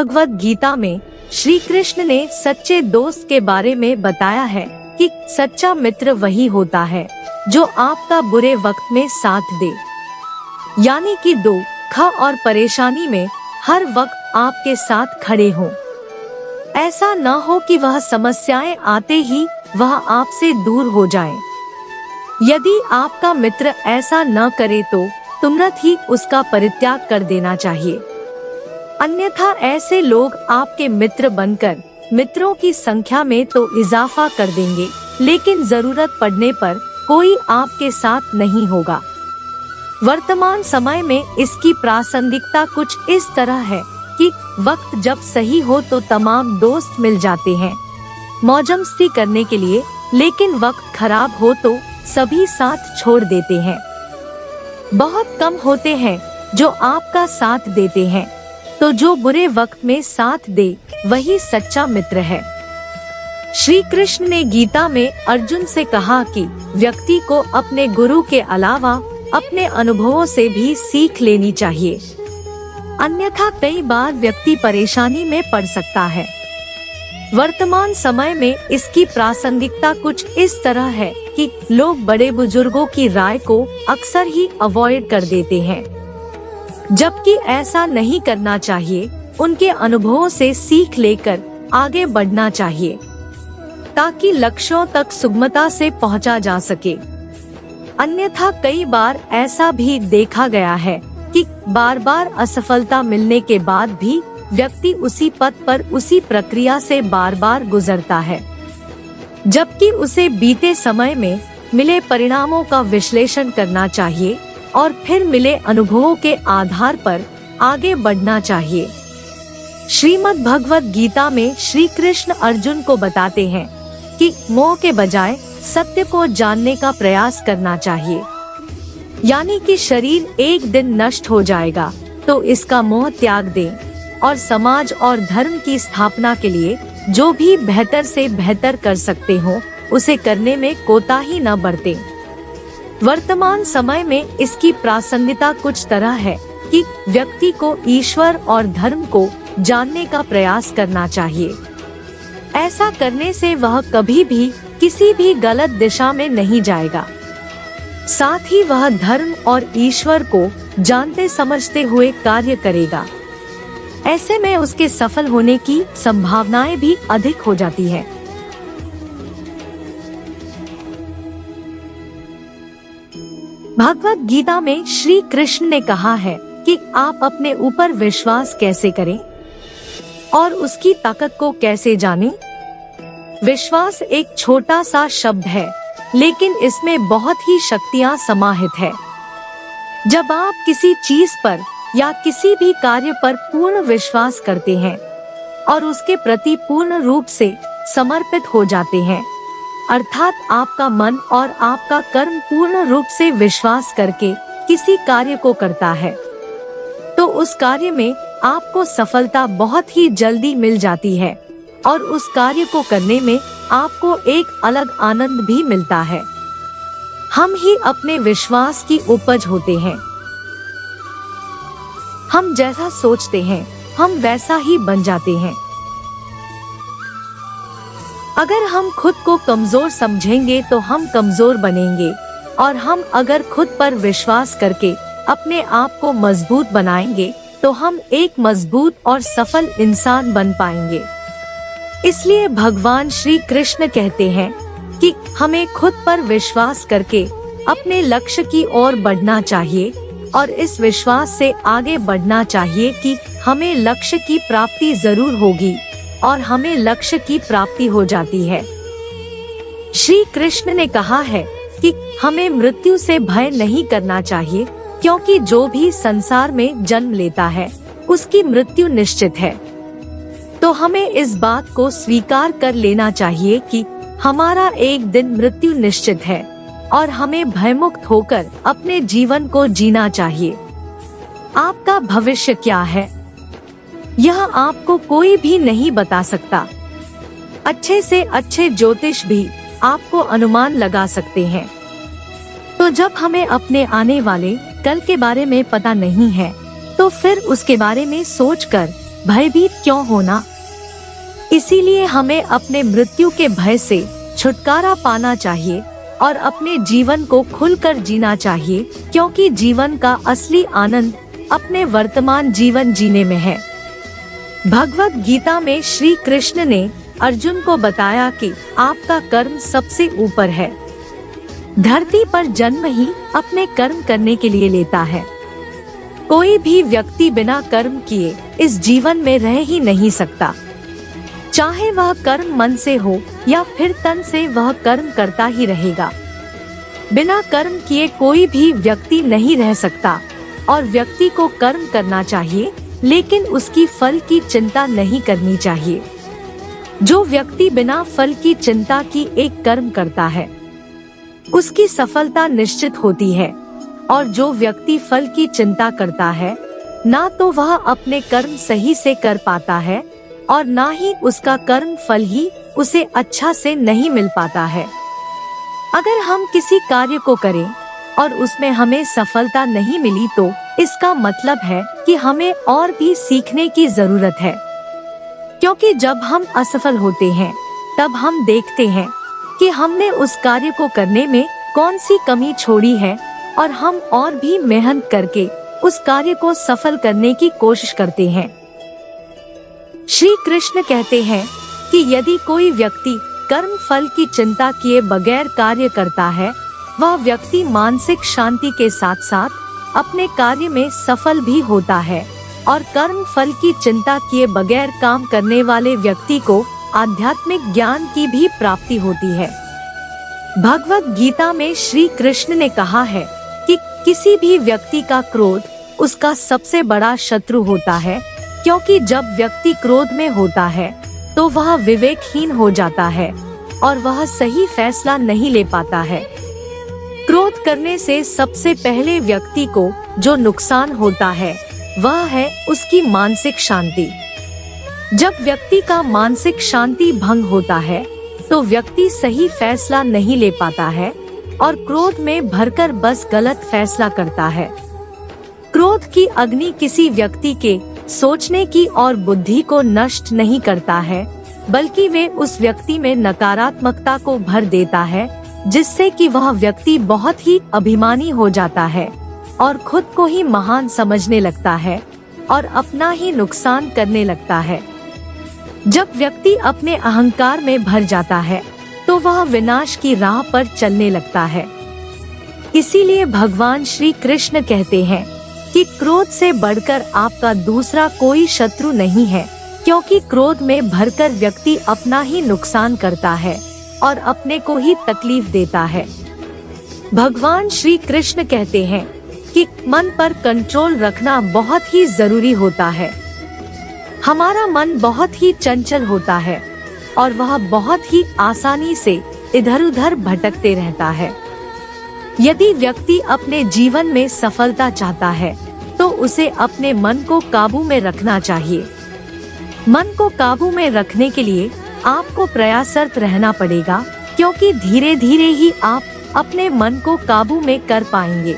भगवत गीता में श्री कृष्ण ने सच्चे दोस्त के बारे में बताया है कि सच्चा मित्र वही होता है जो आपका बुरे वक्त में साथ दे, यानी कि दुख और परेशानी में हर वक्त आपके साथ खड़े हों। ऐसा न हो कि वह समस्याएं आते ही वह आपसे दूर हो जाए। यदि आपका मित्र ऐसा न करे तो तुरंत ही उसका परित्याग कर देना चाहिए, अन्यथा ऐसे लोग आपके मित्र बनकर मित्रों की संख्या में तो इजाफा कर देंगे, लेकिन जरूरत पड़ने पर कोई आपके साथ नहीं होगा। वर्तमान समय में इसकी प्रासंगिकता कुछ इस तरह है कि वक्त जब सही हो तो तमाम दोस्त मिल जाते हैं मौजमस्ती करने के लिए, लेकिन वक्त खराब हो तो सभी साथ छोड़ देते हैं। बहुत कम होते हैं जो आपका साथ देते हैं, तो जो बुरे वक्त में साथ दे वही सच्चा मित्र है। श्री कृष्ण ने गीता में अर्जुन से कहा कि व्यक्ति को अपने गुरु के अलावा अपने अनुभवों से भी सीख लेनी चाहिए, अन्यथा कई बार व्यक्ति परेशानी में पड़ सकता है। वर्तमान समय में इसकी प्रासंगिकता कुछ इस तरह है कि लोग बड़े बुजुर्गों की राय को अक्सर ही अवॉइड कर देते हैं, जबकि ऐसा नहीं करना चाहिए। उनके अनुभवों से सीख लेकर आगे बढ़ना चाहिए ताकि लक्ष्यों तक सुगमता से पहुंचा जा सके। अन्यथा कई बार ऐसा भी देखा गया है कि बार बार असफलता मिलने के बाद भी व्यक्ति उसी पथ पर उसी प्रक्रिया से बार बार गुजरता है, जबकि उसे बीते समय में मिले परिणामों का विश्लेषण करना चाहिए और फिर मिले अनुभवों के आधार पर आगे बढ़ना चाहिए। श्रीमद् भगवत गीता में श्री कृष्ण अर्जुन को बताते हैं कि मोह के बजाय सत्य को जानने का प्रयास करना चाहिए, यानी कि शरीर एक दिन नष्ट हो जाएगा तो इसका मोह त्याग दें और समाज और धर्म की स्थापना के लिए जो भी बेहतर से बेहतर कर सकते हो उसे करने में कोताही न बरतें। वर्तमान समय में इसकी प्रासंगिकता कुछ तरह है कि व्यक्ति को ईश्वर और धर्म को जानने का प्रयास करना चाहिए। ऐसा करने से वह कभी भी किसी भी गलत दिशा में नहीं जाएगा, साथ ही वह धर्म और ईश्वर को जानते समझते हुए कार्य करेगा। ऐसे में उसके सफल होने की संभावनाएं भी अधिक हो जाती है। भगवत गीता में श्री कृष्ण ने कहा है कि आप अपने ऊपर विश्वास कैसे करें और उसकी ताकत को कैसे जानें। विश्वास एक छोटा सा शब्द है, लेकिन इसमें बहुत ही शक्तियाँ समाहित है। जब आप किसी चीज पर या किसी भी कार्य पर पूर्ण विश्वास करते हैं और उसके प्रति पूर्ण रूप से समर्पित हो जाते हैं, अर्थात आपका मन और आपका कर्म पूर्ण रूप से विश्वास करके किसी कार्य को करता है, तो उस कार्य में आपको सफलता बहुत ही जल्दी मिल जाती है और उस कार्य को करने में आपको एक अलग आनंद भी मिलता है। हम ही अपने विश्वास की उपज होते हैं। हम जैसा सोचते हैं हम वैसा ही बन जाते हैं। अगर हम खुद को कमजोर समझेंगे तो हम कमजोर बनेंगे, और हम अगर खुद पर विश्वास करके अपने आप को मजबूत बनाएंगे तो हम एक मजबूत और सफल इंसान बन पाएंगे। इसलिए भगवान श्री कृष्ण कहते हैं कि हमें खुद पर विश्वास करके अपने लक्ष्य की ओर बढ़ना चाहिए और इस विश्वास से आगे बढ़ना चाहिए कि हमें लक्ष्य की प्राप्ति जरूर होगी और हमें लक्ष्य की प्राप्ति हो जाती है। श्री कृष्ण ने कहा है कि हमें मृत्यु से भय नहीं करना चाहिए, क्योंकि जो भी संसार में जन्म लेता है उसकी मृत्यु निश्चित है। तो हमें इस बात को स्वीकार कर लेना चाहिए कि हमारा एक दिन मृत्यु निश्चित है और हमें भयमुक्त होकर अपने जीवन को जीना चाहिए। आपका भविष्य क्या है यह आपको कोई भी नहीं बता सकता। अच्छे से अच्छे ज्योतिष भी आपको अनुमान लगा सकते हैं। तो जब हमें अपने आने वाले कल के बारे में पता नहीं है तो फिर उसके बारे में सोचकर भयभीत क्यों होना। इसीलिए हमें अपने मृत्यु के भय से छुटकारा पाना चाहिए और अपने जीवन को खुलकर जीना चाहिए, क्योंकि जीवन का असली आनंद अपने वर्तमान जीवन जीने में है। भगवत गीता में श्री कृष्ण ने अर्जुन को बताया कि आपका कर्म सबसे ऊपर है। धरती पर जन्म ही अपने कर्म करने के लिए लेता है। कोई भी व्यक्ति बिना कर्म किए इस जीवन में रह ही नहीं सकता। चाहे वह कर्म मन से हो या फिर तन से, वह कर्म करता ही रहेगा। बिना कर्म किए कोई भी व्यक्ति नहीं रह सकता और व्यक्ति को कर्म करना चाहिए, लेकिन उसकी फल की चिंता नहीं करनी चाहिए। जो व्यक्ति बिना फल की चिंता की एक कर्म करता है उसकी सफलता निश्चित होती है, और जो व्यक्ति फल की चिंता करता है ना तो वह अपने कर्म सही से कर पाता है और ना ही उसका कर्म फल ही उसे अच्छा से नहीं मिल पाता है। अगर हम किसी कार्य को करें और उसमें हमें सफलता नहीं मिली तो इसका मतलब है कि हमें और भी सीखने की जरूरत है, क्योंकि जब हम असफल होते हैं तब हम देखते हैं कि हमने उस कार्य को करने में कौन सी कमी छोड़ी है और हम और भी मेहनत करके उस कार्य को सफल करने की कोशिश करते हैं। श्री कृष्ण कहते हैं कि यदि कोई व्यक्ति कर्म फल की चिंता किए बगैर कार्य करता है, वह व्यक्ति मानसिक शांति के साथ साथ अपने कार्य में सफल भी होता है, और कर्म फल की चिंता किए बगैर काम करने वाले व्यक्ति को आध्यात्मिक ज्ञान की भी प्राप्ति होती है। भगवत गीता में श्री कृष्ण ने कहा है कि किसी भी व्यक्ति का क्रोध उसका सबसे बड़ा शत्रु होता है, क्योंकि जब व्यक्ति क्रोध में होता है तो वह विवेकहीन हो जाता है और वह सही फैसला नहीं ले पाता है। क्रोध करने से सबसे पहले व्यक्ति को जो नुकसान होता है वह है उसकी मानसिक शांति। जब व्यक्ति का मानसिक शांति भंग होता है तो व्यक्ति सही फैसला नहीं ले पाता है और क्रोध में भरकर बस गलत फैसला करता है। क्रोध की अग्नि किसी व्यक्ति के सोचने की और बुद्धि को नष्ट नहीं करता है, बल्कि वे उस व्यक्ति में नकारात्मकता को भर देता है, जिससे कि वह व्यक्ति बहुत ही अभिमानी हो जाता है और खुद को ही महान समझने लगता है और अपना ही नुकसान करने लगता है। जब व्यक्ति अपने अहंकार में भर जाता है तो वह विनाश की राह पर चलने लगता है। इसीलिए भगवान श्री कृष्ण कहते हैं कि क्रोध से बढ़कर आपका दूसरा कोई शत्रु नहीं है, क्योंकि क्रोध में भरकर व्यक्ति अपना ही नुकसान करता है और अपने को ही तकलीफ देता है। भगवान श्री कृष्ण कहते हैं कि मन पर कंट्रोल रखना बहुत ही जरूरी होता है। हमारा मन बहुत ही चंचल होता है और वह बहुत ही आसानी से इधर उधर भटकते रहता है। यदि व्यक्ति अपने जीवन में सफलता चाहता है तो उसे अपने मन को काबू में रखना चाहिए। मन को काबू में रखने के लिए आपको प्रयासरत रहना पड़ेगा, क्योंकि धीरे धीरे ही आप अपने मन को काबू में कर पाएंगे।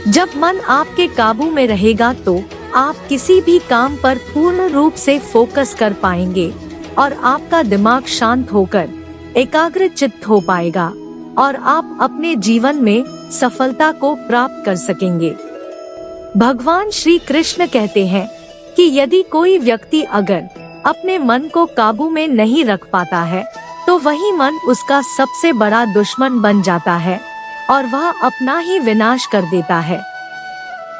जब मन आपके काबू में रहेगा तो आप किसी भी काम पर पूर्ण रूप से फोकस कर पाएंगे और आपका दिमाग शांत होकर एकाग्र चित्त हो पाएगा और आप अपने जीवन में सफलता को प्राप्त कर सकेंगे। भगवान श्री कृष्ण कहते हैं कि यदि कोई व्यक्ति अगर अपने मन को काबू में नहीं रख पाता है तो वही मन उसका सबसे बड़ा दुश्मन बन जाता है और वह अपना ही विनाश कर देता है।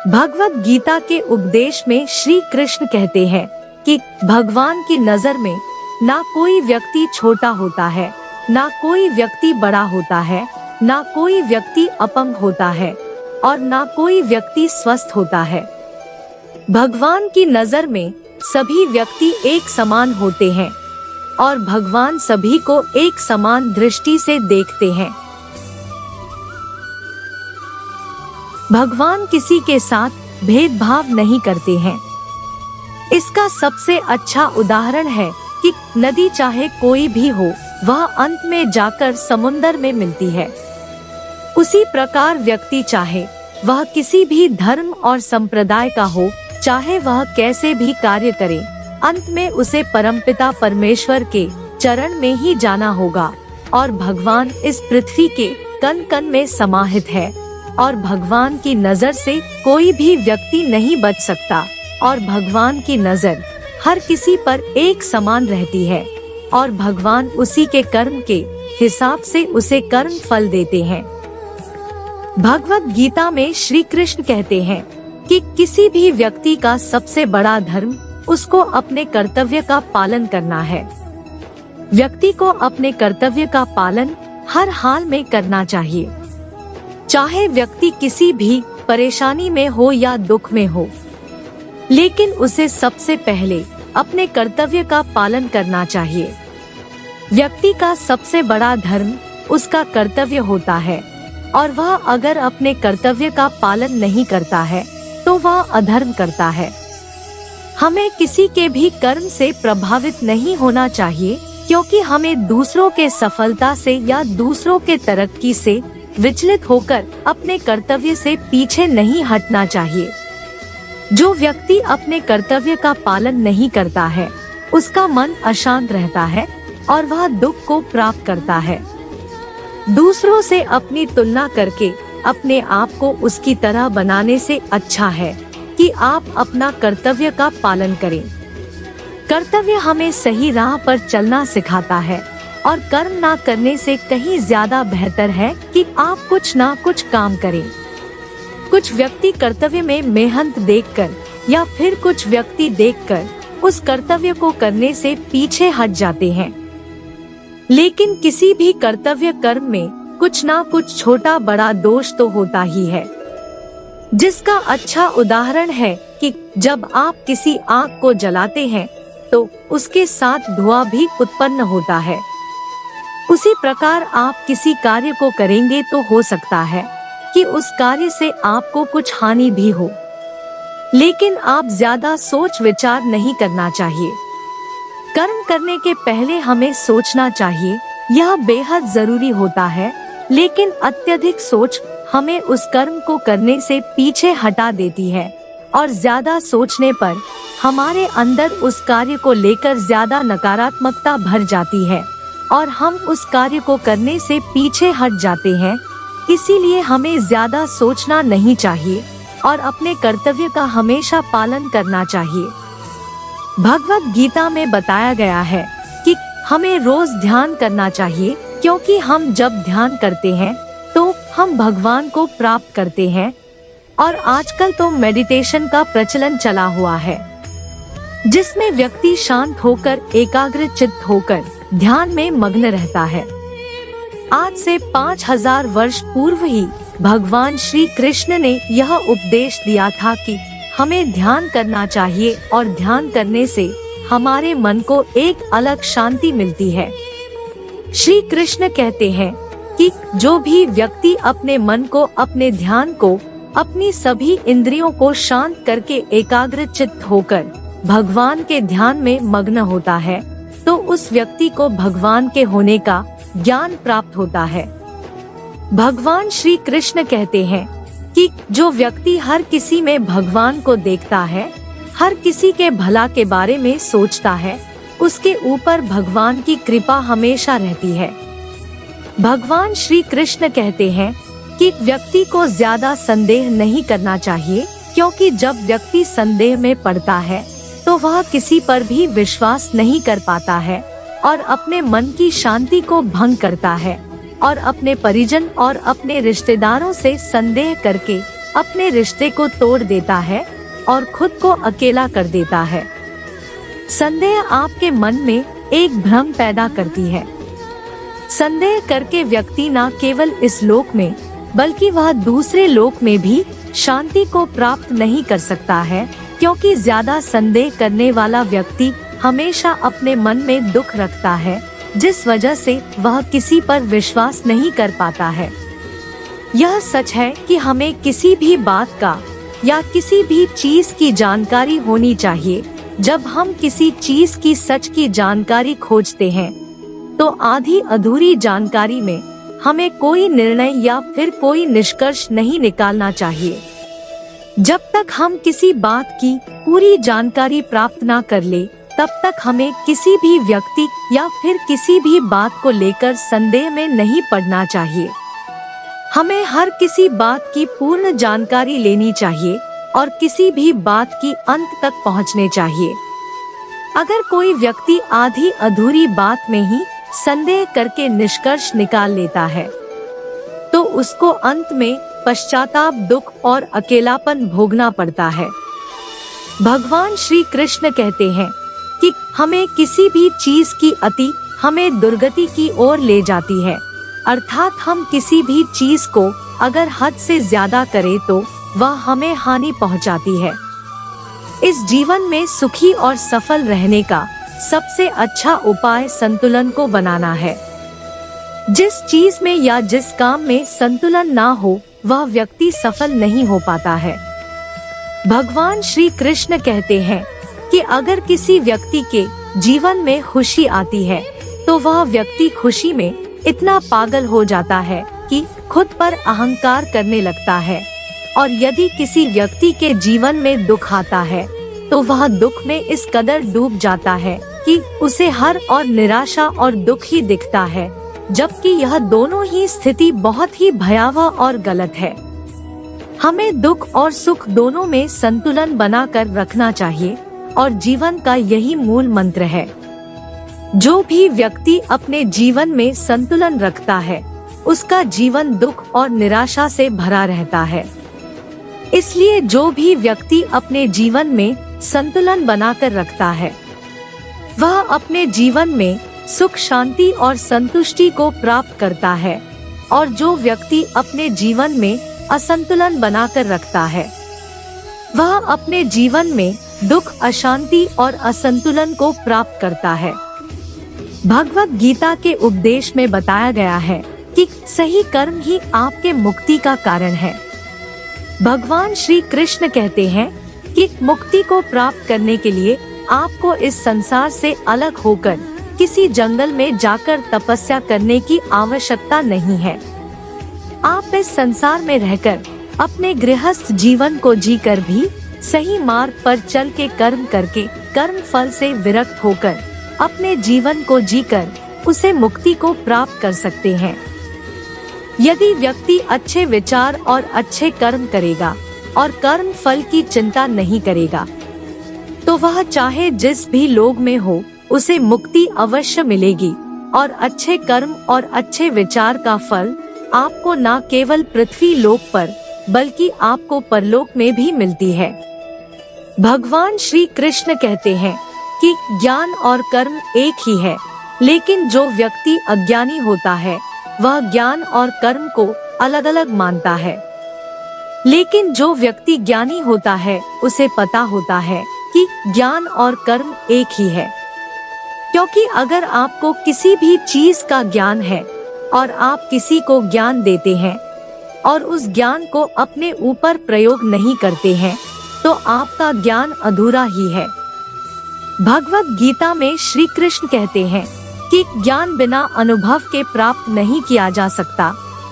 भगवत गीता के उपदेश में श्री कृष्ण कहते हैं कि भगवान की नजर में ना कोई व्यक्ति छोटा होता है, ना कोई व्यक्ति बड़ा होता है, ना कोई व्यक्ति अपंग होता है और ना कोई व्यक्ति स्वस्थ होता है। भगवान की नजर में सभी व्यक्ति एक समान होते हैं और भगवान सभी को एक समान दृष्टि से देखते हैं। भगवान किसी के साथ भेदभाव नहीं करते हैं। इसका सबसे अच्छा उदाहरण है कि नदी चाहे कोई भी हो, वह अंत में जाकर समुंदर में मिलती है। उसी प्रकार व्यक्ति चाहे वह किसी भी धर्म और संप्रदाय का हो, चाहे वह कैसे भी कार्य करे, अंत में उसे परमपिता परमेश्वर के चरण में ही जाना होगा। और भगवान इस पृथ्वी के कण कण में समाहित है और भगवान की नजर से कोई भी व्यक्ति नहीं बच सकता। और भगवान की नजर हर किसी पर एक समान रहती है और भगवान उसी के कर्म के हिसाब से उसे कर्म फल देते हैं। भगवत गीता में श्री कृष्ण कहते हैं कि किसी भी व्यक्ति का सबसे बड़ा धर्म उसको अपने कर्तव्य का पालन करना है। व्यक्ति को अपने कर्तव्य का पालन हर हाल में करना चाहिए, चाहे व्यक्ति किसी भी परेशानी में हो या दुख में हो, लेकिन उसे सबसे पहले अपने कर्तव्य का पालन करना चाहिए। व्यक्ति का सबसे बड़ा धर्म उसका कर्तव्य होता है और वह अगर अपने कर्तव्य का पालन नहीं करता है तो वह अधर्म करता है। हमें किसी के भी कर्म से प्रभावित नहीं होना चाहिए, क्योंकि हमें दूसरों के सफलता से या दूसरों के तरक्की से विचलित होकर अपने कर्तव्य से पीछे नहीं हटना चाहिए। जो व्यक्ति अपने कर्तव्य का पालन नहीं करता है उसका मन अशांत रहता है और वह दुख को प्राप्त करता है। दूसरों से अपनी तुलना करके अपने आप को उसकी तरह बनाने से अच्छा है कि आप अपना कर्तव्य का पालन करें। कर्तव्य हमें सही राह पर चलना सिखाता है और कर्म ना करने से कहीं ज्यादा बेहतर है कि आप कुछ ना कुछ काम करें। कुछ व्यक्ति कर्तव्य में मेहनत देखकर या फिर कुछ व्यक्ति देखकर उस कर्तव्य को करने से पीछे हट जाते हैं। लेकिन किसी भी कर्तव्य कर्म में कुछ ना कुछ छोटा बड़ा दोष तो होता ही है, जिसका अच्छा उदाहरण है कि जब आप किसी आग को जलाते हैं तो उसके साथ धुआं भी उत्पन्न होता है। उसी प्रकार आप किसी कार्य को करेंगे तो हो सकता है कि उस कार्य से आपको कुछ हानि भी हो, लेकिन आप ज्यादा सोच विचार नहीं करना चाहिए। कर्म करने के पहले हमें सोचना चाहिए, यह बेहद जरूरी होता है, लेकिन अत्यधिक सोच हमें उस कर्म को करने से पीछे हटा देती है और ज्यादा सोचने पर हमारे अंदर उस कार्य को लेकर ज्यादा नकारात्मकता भर जाती है और हम उस कार्य को करने से पीछे हट जाते हैं। इसीलिए हमें ज्यादा सोचना नहीं चाहिए और अपने कर्तव्य का हमेशा पालन करना चाहिए। भगवत गीता में बताया गया है कि हमें रोज ध्यान करना चाहिए, क्योंकि हम जब ध्यान करते हैं तो हम भगवान को प्राप्त करते हैं। और आजकल तो मेडिटेशन का प्रचलन चला हुआ है, जिसमें व्यक्ति शांत होकर एकाग्र चित्त होकर ध्यान में मग्न रहता है। आज से 5000 वर्ष पूर्व ही भगवान श्री कृष्ण ने यह उपदेश दिया था कि हमें ध्यान करना चाहिए और ध्यान करने से हमारे मन को एक अलग शांति मिलती है। श्री कृष्ण कहते हैं कि जो भी व्यक्ति अपने मन को, अपने ध्यान को, अपनी सभी इंद्रियों को शांत करके एकाग्र चित्त होकर भगवान के ध्यान में मग्न होता है तो उस व्यक्ति को भगवान के होने का ज्ञान प्राप्त होता है। भगवान श्री कृष्ण कहते हैं कि जो व्यक्ति हर किसी में भगवान को देखता है, हर किसी के भला के बारे में सोचता है, उसके ऊपर भगवान की कृपा हमेशा रहती है। भगवान श्री कृष्ण कहते हैं कि व्यक्ति को ज्यादा संदेह नहीं करना चाहिए, क्योंकि जब व्यक्ति संदेह में पड़ता है तो वह किसी पर भी विश्वास नहीं कर पाता है और अपने मन की शांति को भंग करता है और अपने परिजन और अपने रिश्तेदारों से संदेह करके अपने रिश्ते को तोड़ देता है और खुद को अकेला कर देता है। संदेह आपके मन में एक भ्रम पैदा करती है। संदेह करके व्यक्ति न केवल इस लोक में बल्कि वह दूसरे लोक में भी शांति को प्राप्त नहीं कर सकता है, क्योंकि ज्यादा संदेह करने वाला व्यक्ति हमेशा अपने मन में दुख रखता है, जिस वजह से वह किसी पर विश्वास नहीं कर पाता है। यह सच है कि हमें किसी भी बात का या किसी भी चीज की जानकारी होनी चाहिए। जब हम किसी चीज की सच की जानकारी खोजते हैं तो आधी अधूरी जानकारी में हमें कोई निर्णय या फिर कोई निष्कर्ष नहीं निकालना चाहिए। जब तक हम किसी बात की पूरी जानकारी प्राप्त ना कर ले, तब तक हमें किसी भी व्यक्ति या फिर किसी भी बात को लेकर संदेह में नहीं पड़ना चाहिए। हमें हर किसी बात की पूर्ण जानकारी लेनी चाहिए और किसी भी बात की अंत तक पहुंचने चाहिए। अगर कोई व्यक्ति आधी अधूरी बात में ही संदेह करके निष्कर्ष निकाल लेता है, तो उसको अंत में पश्चाताप, दुख और अकेलापन भोगना पड़ता है। भगवान श्री कृष्ण कहते हैं कि हमें किसी भी चीज की अति हमें दुर्गति की ओर ले जाती है, अर्थात हम किसी भी चीज को अगर हद से ज्यादा करें तो वह हमें हानि पहुंचाती है। इस जीवन में सुखी और सफल रहने का सबसे अच्छा उपाय संतुलन को बनाना है। जिस चीज में या जिस काम में संतुलन ना हो, वह व्यक्ति सफल नहीं हो पाता है। भगवान श्री कृष्ण कहते हैं कि अगर किसी व्यक्ति के जीवन में खुशी आती है, तो वह व्यक्ति खुशी में इतना पागल हो जाता है कि खुद पर अहंकार करने लगता है, और यदि किसी व्यक्ति के जीवन में दुख आता है, तो वह दुख में इस कदर डूब जाता है कि उसे हर और निराशा और दुख ही दिखता है, जबकि यह दोनों ही स्थिति बहुत ही भयावह और गलत है। हमें दुख और सुख दोनों में संतुलन बनाकर रखना चाहिए और जीवन का यही मूल मंत्र है। जो भी व्यक्ति अपने जीवन में संतुलन रखता है, उसका जीवन दुख और निराशा से भरा रहता है। इसलिए जो भी व्यक्ति अपने जीवन में संतुलन बनाकर रखता है, वह अपने जीवन में सुख, शांति और संतुष्टि को प्राप्त करता है, और जो व्यक्ति अपने जीवन में असंतुलन बनाकर रखता है, वह अपने जीवन में दुख, अशांति और असंतुलन को प्राप्त करता है। भगवत गीता के उपदेश में बताया गया है कि सही कर्म ही आपके मुक्ति का कारण है। भगवान श्री कृष्ण कहते हैं कि मुक्ति को प्राप्त करने के लिए आपको इस संसार से अलग होकर किसी जंगल में जाकर तपस्या करने की आवश्यकता नहीं है। आप इस संसार में रहकर अपने गृहस्थ जीवन को जीकर भी सही मार्ग पर चल के कर्म करके कर्म फल से विरक्त होकर अपने जीवन को जीकर उसे मुक्ति को प्राप्त कर सकते हैं। यदि व्यक्ति अच्छे विचार और अच्छे कर्म करेगा और कर्म फल की चिंता नहीं करेगा, तो वह चाहे जिस भी लोग में हो, उसे मुक्ति अवश्य मिलेगी। और अच्छे कर्म और अच्छे विचार का फल आपको न केवल पृथ्वी लोक पर बल्कि आपको परलोक में भी मिलती है। भगवान श्री कृष्ण कहते हैं कि ज्ञान और कर्म एक ही है, लेकिन जो व्यक्ति अज्ञानी होता है वह ज्ञान और कर्म को अलग अलग मानता है। लेकिन जो व्यक्ति ज्ञानी होता है उसे पता होता है कि ज्ञान और कर्म एक ही है। क्योंकि अगर आपको किसी भी चीज का ज्ञान है और आप किसी को ज्ञान देते हैं और उस ज्ञान को अपने ऊपर प्रयोग नहीं करते हैं, तो आपका ज्ञान अधूरा ही है। भगवत गीता में श्री कृष्ण कहते हैं कि ज्ञान बिना अनुभव के प्राप्त नहीं किया जा सकता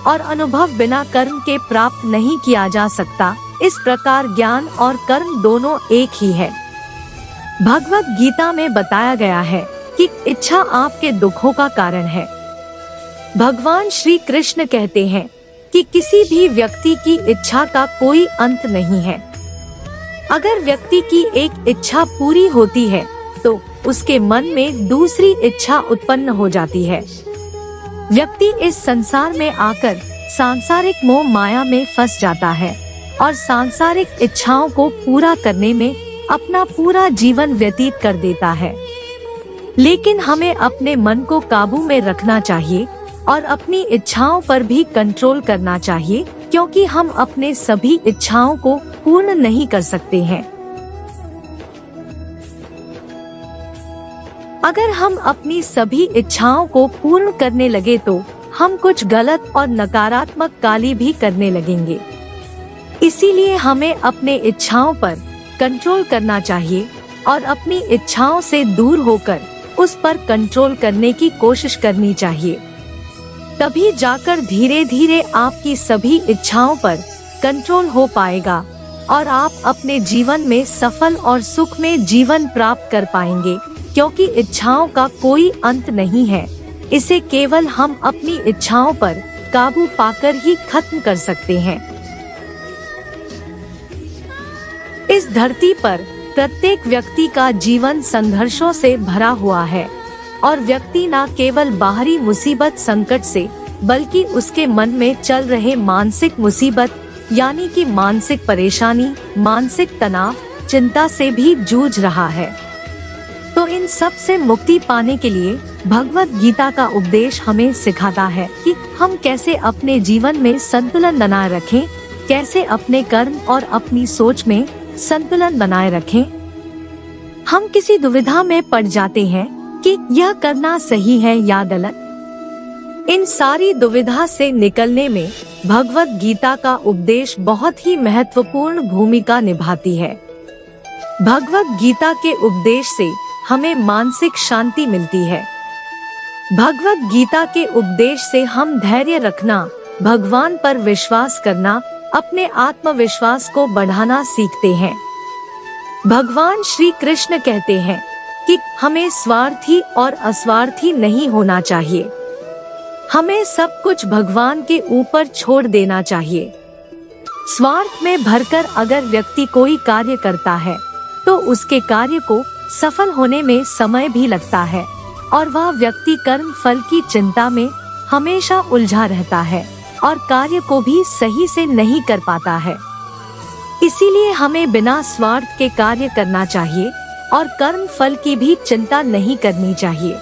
और अनुभव बिना कर्म के प्राप्त नहीं किया जा सकता। इस प्रकार ज्ञान और कर्म दोनों एक ही है। भगवत गीता में बताया गया है कि इच्छा आपके दुखों का कारण है। भगवान श्री कृष्ण कहते हैं कि किसी भी व्यक्ति की इच्छा का कोई अंत नहीं है। अगर व्यक्ति की एक इच्छा पूरी होती है तो उसके मन में दूसरी इच्छा उत्पन्न हो जाती है। व्यक्ति इस संसार में आकर सांसारिक मोह माया में फंस जाता है और सांसारिक इच्छाओं को पूरा करने में अपना पूरा जीवन व्यतीत कर देता है। लेकिन हमें अपने मन को काबू में रखना चाहिए और अपनी इच्छाओं पर भी कंट्रोल करना चाहिए, क्योंकि हम अपने सभी इच्छाओं को पूर्ण नहीं कर सकते हैं। अगर हम अपनी सभी इच्छाओं को पूर्ण करने लगे तो हम कुछ गलत और नकारात्मक कार्य भी करने लगेंगे। इसीलिए हमें अपने इच्छाओं पर कंट्रोल करना चाहिए और अपनी इच्छाओं से दूर होकर उस पर कंट्रोल करने की कोशिश करनी चाहिए। तभी जाकर धीरे धीरे आपकी सभी इच्छाओं पर कंट्रोल हो पाएगा और आप अपने जीवन में सफल और सुख में जीवन प्राप्त कर पाएंगे, क्योंकि इच्छाओं का कोई अंत नहीं है। इसे केवल हम अपनी इच्छाओं पर काबू पाकर ही खत्म कर सकते हैं। इस धरती पर प्रत्येक व्यक्ति का जीवन संघर्षों से भरा हुआ है और व्यक्ति न केवल बाहरी मुसीबत संकट से, बल्कि उसके मन में चल रहे मानसिक मुसीबत यानी कि मानसिक परेशानी, मानसिक तनाव, चिंता से भी जूझ रहा है। तो इन सब से मुक्ति पाने के लिए भगवत गीता का उपदेश हमें सिखाता है कि हम कैसे अपने जीवन में संतुलन बनाए रखें, कैसे अपने कर्म और अपनी सोच में संतुलन बनाए रखें। हम किसी दुविधा में पड़ जाते हैं कि यह करना सही है या गलत। इन सारी दुविधा से निकलने में भगवत गीता का उपदेश बहुत ही महत्वपूर्ण भूमिका निभाती है। भगवत गीता के उपदेश से हमें मानसिक शांति मिलती है। भगवत गीता के उपदेश से हम धैर्य रखना, भगवान पर विश्वास करना, अपने आत्मविश्वास को बढ़ाना सीखते हैं। भगवान श्री कृष्ण कहते हैं कि हमें स्वार्थी और अस्वार्थी नहीं होना चाहिए। हमें सब कुछ भगवान के ऊपर छोड़ देना चाहिए। स्वार्थ में भरकर अगर व्यक्ति कोई कार्य करता है तो उसके कार्य को सफल होने में समय भी लगता है और वह व्यक्ति कर्म फल की चिंता में हमेशा उलझा रहता है और कार्य को भी सही से नहीं कर पाता है। इसीलिए हमें बिना स्वार्थ के कार्य करना चाहिए और कर्म फल की भी चिंता नहीं करनी चाहिए।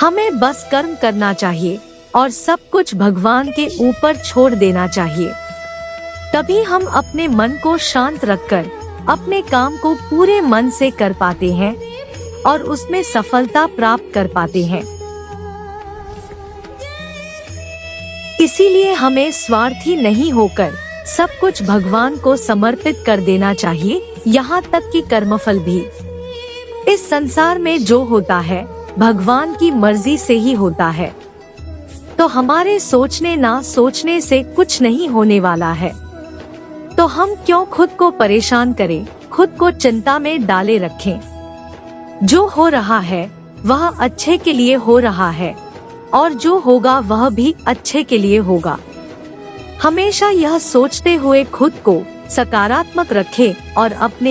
हमें बस कर्म करना चाहिए और सब कुछ भगवान के ऊपर छोड़ देना चाहिए। तभी हम अपने मन को शांत रखकर अपने काम को पूरे मन से कर पाते हैं और उसमें सफलता प्राप्त कर पाते हैं। इसीलिए हमें स्वार्थी नहीं होकर सब कुछ भगवान को समर्पित कर देना चाहिए, यहाँ तक कि कर्मफल भी। इस संसार में जो होता है भगवान की मर्जी से ही होता है, तो हमारे सोचने ना सोचने से कुछ नहीं होने वाला है। तो हम क्यों खुद को परेशान करें, खुद को चिंता में डाले रखें। जो हो रहा है वह अच्छे के लिए हो रहा है और जो होगा वह भी अच्छे के लिए होगा। हमेशा यह सोचते हुए खुद को सकारात्मक रखें और अपने